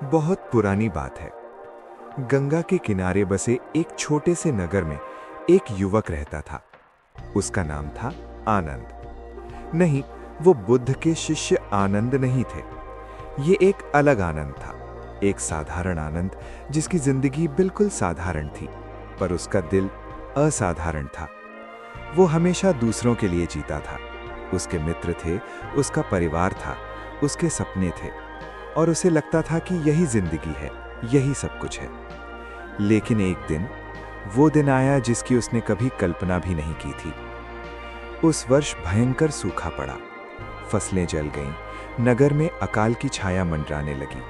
बहुत पुरानी बात है। गंगा के किनारे बसे एक छोटे से नगर में एक युवक रहता था। उसका नाम था आनंद। नहीं, वो बुद्ध के शिष्य आनंद नहीं थे। ये एक अलग आनंद था, एक साधारण आनंद जिसकी जिंदगी बिल्कुल साधारण थी, पर उसका दिल असाधारण था। वो हमेशा दूसरों के लिए जीता था। उसके मित्र थे, उसका परिवार था, उसके सपने थे, और उसे लगता था कि यही जिंदगी है, यही सब कुछ है। लेकिन एक दिन वो दिन आया जिसकी उसने कभी कल्पना भी नहीं की थी। उस वर्ष भयंकर सूखा पड़ा, फसलें जल गईं, नगर में अकाल की छाया मंडराने लगी।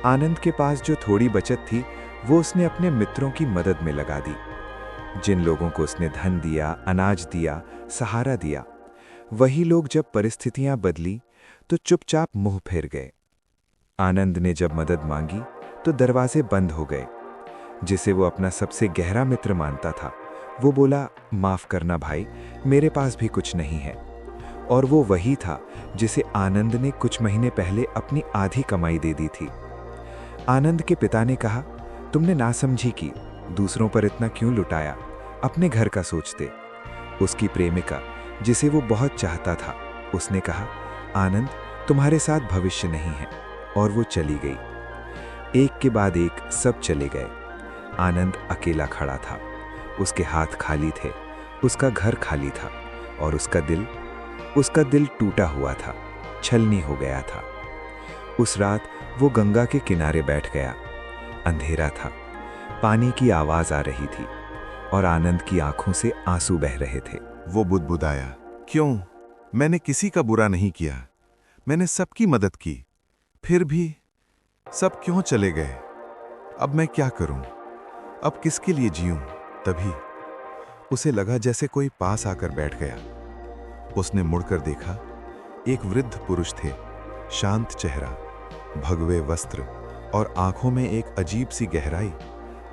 आनंद के पास जो थोड़ी बचत थी, वो उसने अपने मित्रों की मदद में लगा दी। जिन लोगों को उसने धन दिया, अनाज दिया, सहारा दिया, वही लोग जब परिस्थितियां बदली तो चुपचाप मुंह फेर गए। आनंद ने जब मदद मांगी तो दरवाजे बंद हो गए। जिसे वो अपना सबसे गहरा मित्र मानता था, वो बोला, माफ करना भाई, मेरे पास भी कुछ नहीं है। और वो वही था जिसे आनंद ने कुछ महीने पहले अपनी आधी कमाई दे दी थी। आनंद के पिता ने कहा, तुमने नासमझी की, दूसरों पर इतना क्यों लुटाया, अपने घर का सोचते। उसकी प्रेमिका, जिसे वो बहुत चाहता था, उसने कहा, आनंद, तुम्हारे साथ भविष्य नहीं है। और वो चली गई। एक के बाद एक सब चले गए। आनंद अकेला खड़ा था। उसके हाथ खाली थे, उसका घर खाली था, और उसका दिल टूटा हुआ था, छलनी हो गया था। उस रात वो गंगा के किनारे बैठ गया। अंधेरा था, पानी की आवाज आ रही थी, और आनंद की आंखों से आंसू बह रहे थे। वो बुदबुदाया, क्यों? मैंने किसी का बुरा नहीं किया, मैंने सबकी मदद की, फिर भी सब क्यों चले गए? अब मैं क्या करूं? अब किसके लिए जीऊं? तभी उसे लगा जैसे कोई पास आकर बैठ गया। उसने मुड़कर देखा, एक वृद्ध पुरुष थे, शांत चेहरा, भगवे वस्त्र और आंखों में एक अजीब सी गहराई,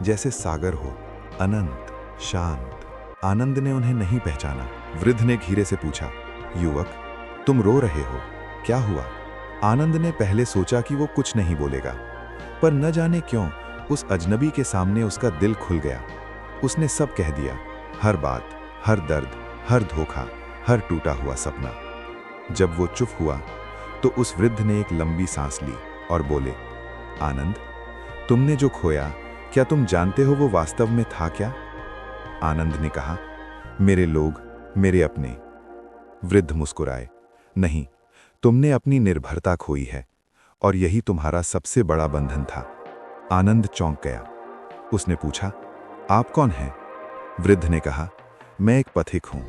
जैसे सागर हो, अनंत, शांत। आनंद ने उन्हें नहीं पहचाना। वृद्ध ने धीरे से पूछा, युवक, तुम रो रहे हो, क्या हुआ? आनंद ने पहले सोचा कि वो कुछ नहीं बोलेगा, पर न जाने क्यों उस अजनबी के सामने उसका दिल खुल गया। उसने सब कह दिया, हर बात, हर दर्द, हर धोखा, हर टूटा हुआ सपना। जब वो चुप हुआ तो उस वृद्ध ने एक लंबी सांस ली और बोले, आनंद, तुमने जो खोया, क्या तुम जानते हो वो वास्तव में था क्या? आनंद ने कहा, मेरे लोग, मेरे अपने। वृद्ध मुस्कुराए, नहीं, तुमने अपनी निर्भरता खोई है, और यही तुम्हारा सबसे बड़ा बंधन था। आनंद चौंक गया। उसने पूछा, आप कौन हैं? वृद्ध ने कहा, मैं एक पथिक हूं,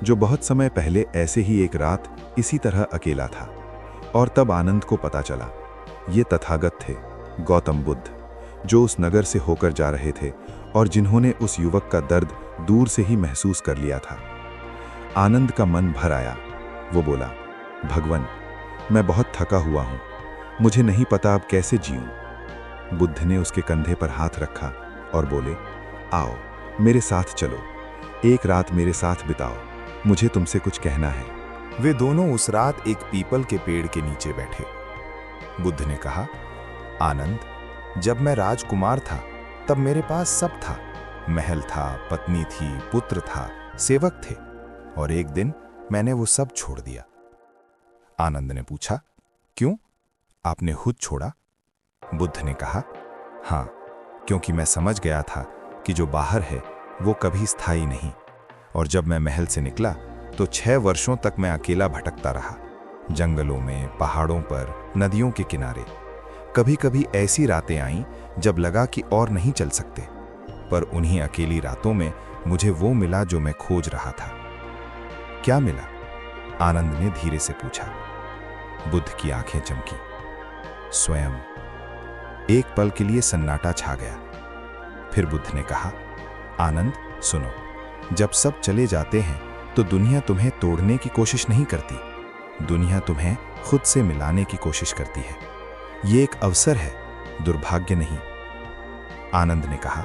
जो बहुत समय पहले ऐसे ही एक रात इसी तरह अकेला था। और तब आनंद को पता चला, ये तथागत थे, गौतम बुद्ध, जो उस नगर से होकर जा रहे थे और जिन्होंने उस युवक का दर्द दूर से ही महसूस कर लिया था। आनंद का मन भर आया। वो बोला, भगवान, मैं बहुत थका हुआ हूं, मुझे नहीं पता अब कैसे जीऊं। बुद्ध ने उसके कंधे पर हाथ रखा और बोले, आओ, मेरे साथ चलो, एक रात मेरे साथ बिताओ, मुझे तुमसे कुछ कहना है। वे दोनों उस रात एक पीपल के पेड़ के नीचे बैठे। बुद्ध ने कहा, आनंद, जब मैं राजकुमार था तब मेरे पास सब था, महल था, पत्नी थी, पुत्र था, सेवक थे, और एक दिन मैंने वो सब छोड़ दिया। आनंद ने पूछा, क्यों? आपने खुद छोड़ा? बुद्ध ने कहा, हाँ, क्योंकि मैं समझ गया था कि जो बाहर है वो कभी स्थायी नहीं। और जब मैं महल से निकला तो 6 वर्षों तक मैं अकेला भटकता रहा, जंगलों में, पहाड़ों पर, नदियों के किनारे। कभी कभी ऐसी रातें आईं जब लगा कि और नहीं चल सकते, पर उन्हीं अकेली रातों में मुझे वो मिला जो मैं खोज रहा था। क्या मिला? आनंद ने धीरे से पूछा। बुद्ध की आंखें चमकी। स्वयं। एक पल के लिए सन्नाटा छा गया। फिर बुद्ध ने कहा, आनंद, सुनो, जब सब चले जाते हैं तो दुनिया तुम्हें तोड़ने की कोशिश नहीं करती, दुनिया तुम्हें खुद से मिलाने की कोशिश करती है। ये एक अवसर है, दुर्भाग्य नहीं। आनंद ने कहा,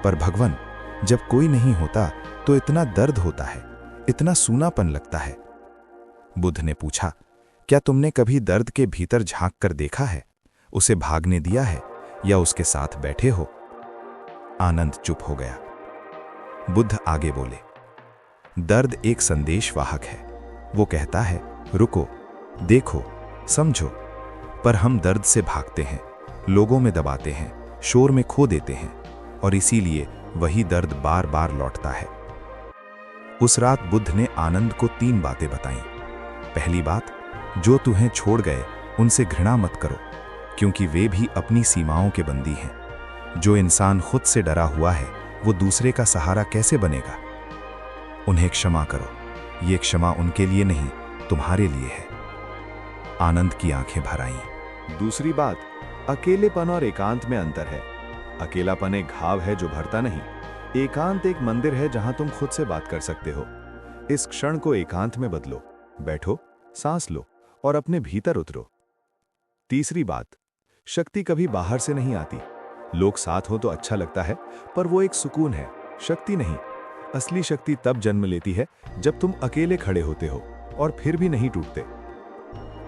पर भगवान, जब कोई नहीं होता तो इतना दर्द होता है, इतना सूनापन लगता है। बुद्ध ने पूछा, क्या तुमने कभी दर्द के भीतर झांक कर देखा है? उसे भागने दिया है या उसके साथ बैठे हो? आनंद चुप हो गया। बुद्ध आगे बोले, दर्द एक संदेशवाहक है। वो कहता है, रुको, देखो, समझो। पर हम दर्द से भागते हैं, लोगों में दबाते हैं, शोर में खो देते हैं, और इसीलिए वही दर्द बार बार लौटता है। उस रात बुद्ध ने आनंद को 3 बातें बताईं। पहली बात, जो तुम्हें छोड़ गए उनसे घृणा मत करो, क्योंकि वे भी अपनी सीमाओं के बंदी हैं। जो इंसान खुद से डरा हुआ है वो दूसरे का सहारा कैसे बनेगा? उन्हें क्षमा करो, ये क्षमा उनके लिए नहीं, तुम्हारे लिए है। आनंद की आंखें भर आईं। दूसरी बात, अकेलेपन और एकांत में अंतर है। अकेलापन एक घाव है जो भरता नहीं। एकांत एक मंदिर है जहां तुम खुद से बात कर सकते हो। इस क्षण को एकांत में बदलो, बैठो, सांस लो और अपने भीतर उतरो। तीसरी बात, शक्ति कभी बाहर से नहीं आती। लोग साथ हो तो अच्छा लगता है, पर वो एक सुकून है, शक्ति नहीं। असली शक्ति तब जन्म लेती है जब तुम अकेले खड़े होते हो और फिर भी नहीं टूटते।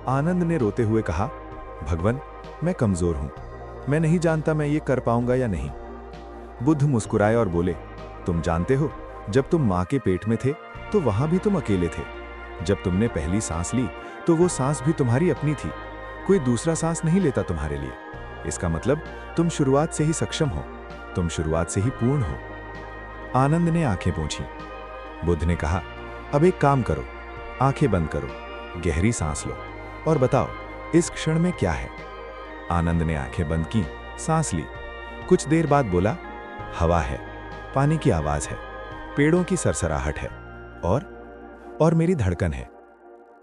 आनंद ने रोते हुए कहा, भगवान, मैं कमजोर हूं, मैं नहीं जानता मैं ये कर पाऊंगा या नहीं। बुद्ध मुस्कुराए और बोले, तुम जानते हो, जब तुम मां के पेट में थे तो वहां भी तुम अकेले थे। जब तुमने पहली सांस ली तो वो सांस भी तुम्हारी अपनी थी, कोई दूसरा सांस नहीं लेता तुम्हारे लिए। इसका मतलब तुम शुरुआत से ही सक्षम हो, तुम शुरुआत से ही पूर्ण हो। आनंद ने आंखें पोंछी। बुद्ध ने कहा, अब एक काम करो, आंखें बंद करो, गहरी सांस लो और बताओ इस क्षण में क्या है। आनंद ने आंखें बंद की, सांस ली। कुछ देर बाद बोला, हवा है, पानी की आवाज है, पेड़ों की सरसराहट है और मेरी धड़कन है।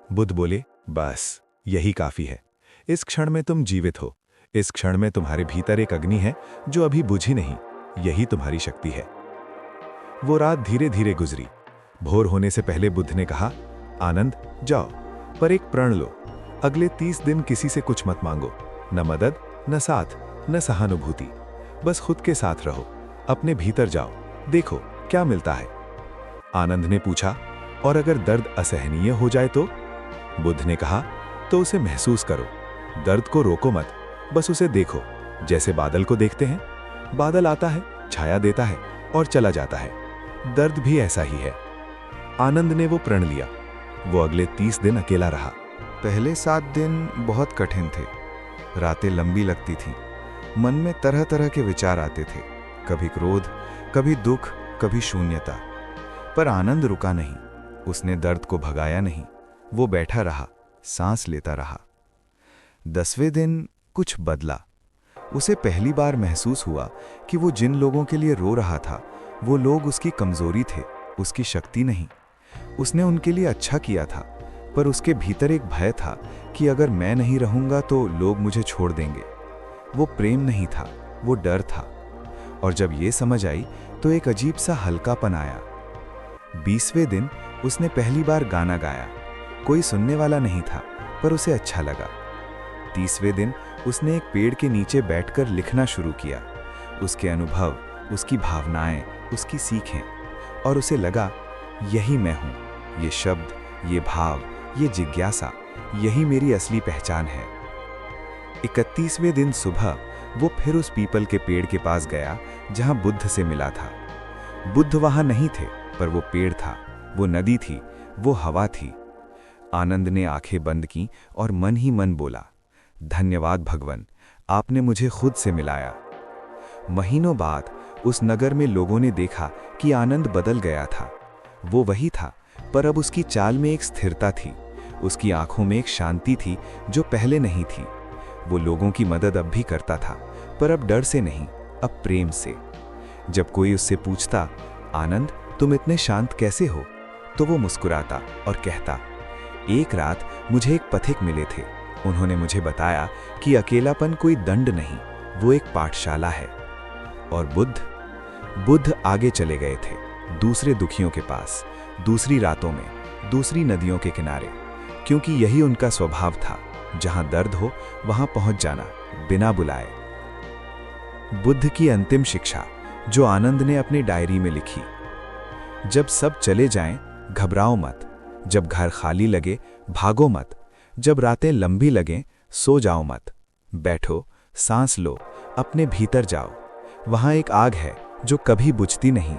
बुद्ध बोले, बस यही काफी है। इस क्षण में तुम जीवित हो। इस क्षण में तुम्हारे भीतर एक अग्नि है जो अभी बुझी नहीं। यही तुम्हारी शक्ति है। वो रात धीरे धीरे गुजरी। भोर होने से पहले बुद्ध ने कहा, आनंद, जाओ, पर एक प्रण लो। अगले 30 दिन किसी से कुछ मत मांगो, न मदद, न साथ, न सहानुभूति। बस खुद के साथ रहो, अपने भीतर जाओ, देखो क्या मिलता है। आनंद ने पूछा, और अगर दर्द असहनीय हो जाए तो? बुद्ध ने कहा, तो उसे महसूस करो। दर्द को रोको मत, बस उसे देखो, जैसे बादल को देखते हैं। बादल आता है, छाया देता है और चला जाता है। दर्द भी ऐसा ही है। आनंद ने वो प्रण लिया। वो अगले 30 दिन अकेला रहा। पहले 7 दिन बहुत कठिन थे। रातें लंबी लगती थीं। मन में तरह तरह के विचार आते थे, कभी क्रोध, कभी दुख, कभी शून्यता। पर आनंद रुका नहीं। उसने दर्द को भगाया नहीं। वो बैठा रहा, सांस लेता रहा। 10वें दिन कुछ बदला। उसे पहली बार महसूस हुआ कि वो जिन लोगों के लिए रो रहा था वो लोग उसकी कमजोरी थे, उसकी शक्ति नहीं। उसने उनके लिए अच्छा किया था, पर उसके भीतर एक भय था कि अगर मैं नहीं रहूंगा तो लोग मुझे छोड़ देंगे। वो प्रेम नहीं था, वो डर था। और जब ये समझ आई तो एक अजीब सा हल्कापन आया। 20वें दिन उसने पहली बार गाना गाया। कोई सुनने वाला नहीं था, पर उसे अच्छा लगा। 30वें दिन उसने एक पेड़ के नीचे बैठकर लिखना शुरू किया। उसके अनुभव, उसकी भावनाएं, उसकी सीखें, और उसे लगा, यही मैं हूं। ये शब्द, ये भाव, ये जिज्ञासा, यही मेरी असली पहचान है। 31वें दिन सुबह वो फिर उस पीपल के पेड़ के पास गया जहां बुद्ध से मिला था। बुद्ध वहां नहीं थे, पर वो पेड़ था, वो नदी थी, वो हवा थी। आनंद ने आंखें बंद की और मन ही मन बोला, धन्यवाद भगवान, आपने मुझे खुद से मिलाया। महीनों बाद उस नगर में लोगों ने देखा कि आनंद बदल गया था। वो वही था, पर अब उसकी चाल में एक स्थिरता थी। उसकी आंखों में एक शांति थी जो पहले नहीं थी। वो लोगों की मदद अब भी करता था, पर अब डर से नहीं, अब प्रेम से। जब कोई उससे पूछता, आनंद तुम इतने शांत कैसे हो, तो वो मुस्कुराता और कहता, एक रात मुझे एक पथिक मिले थे। उन्होंने मुझे बताया कि अकेलापन कोई दंड नहीं, वो एक पाठशाला है। और बुद्ध आगे चले गए थे, दूसरे दुखियों के पास, दूसरी रातों में, दूसरी नदियों के किनारे, क्योंकि यही उनका स्वभाव था। जहां दर्द हो वहां पहुंच जाना, बिना बुलाए। बुद्ध की अंतिम शिक्षा जो आनंद ने अपनी डायरी में लिखी, जब सब चले जाएं, घबराओ मत। जब घर खाली लगे, भागो मत। जब रातें लंबी लगें, सो जाओ मत। बैठो, सांस लो, अपने भीतर जाओ। वहाँ एक आग है जो कभी बुझती नहीं।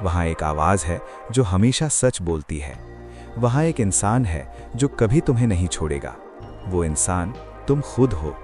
वहाँ एक आवाज़ है जो हमेशा सच बोलती है। वहाँ एक इंसान है जो कभी तुम्हें नहीं छोड़ेगा। वो इंसान तुम खुद हो।